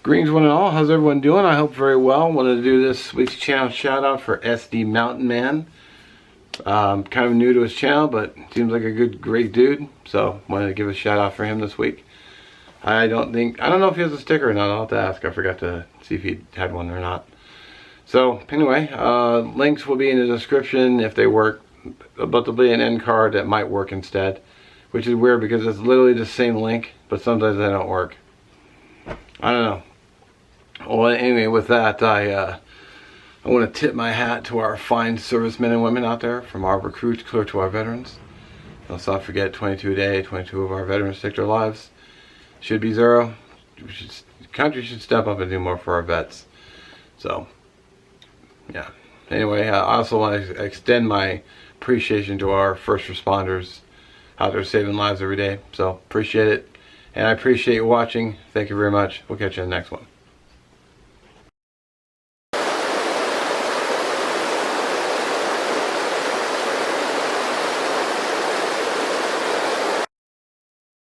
Greens one and all, how's everyone doing? I hope very well. Wanted to do this week's channel shout out for SD Mountain Man. Kind of new to his channel, but seems like a great dude. So wanted to give a shout out for him this week. I don't know if he has a sticker or not. I'll have to ask. I forgot to see if he had one or not. So anyway, links will be in the description if they work. But there'll be an end card that might work instead, which is weird because it's literally the same link, but sometimes they don't work. I don't know. Well, anyway, with that, I want to tip my hat to our fine servicemen and women out there, from our recruits clear to our veterans. Let's not forget 22 a day, 22 of our veterans take their lives. Should be zero. The country should step up and do more for our vets. So, yeah. Anyway, I also want to extend my appreciation to our first responders out there saving lives every day. So, appreciate it. And I appreciate you watching. Thank you very much. We'll catch you in the next one.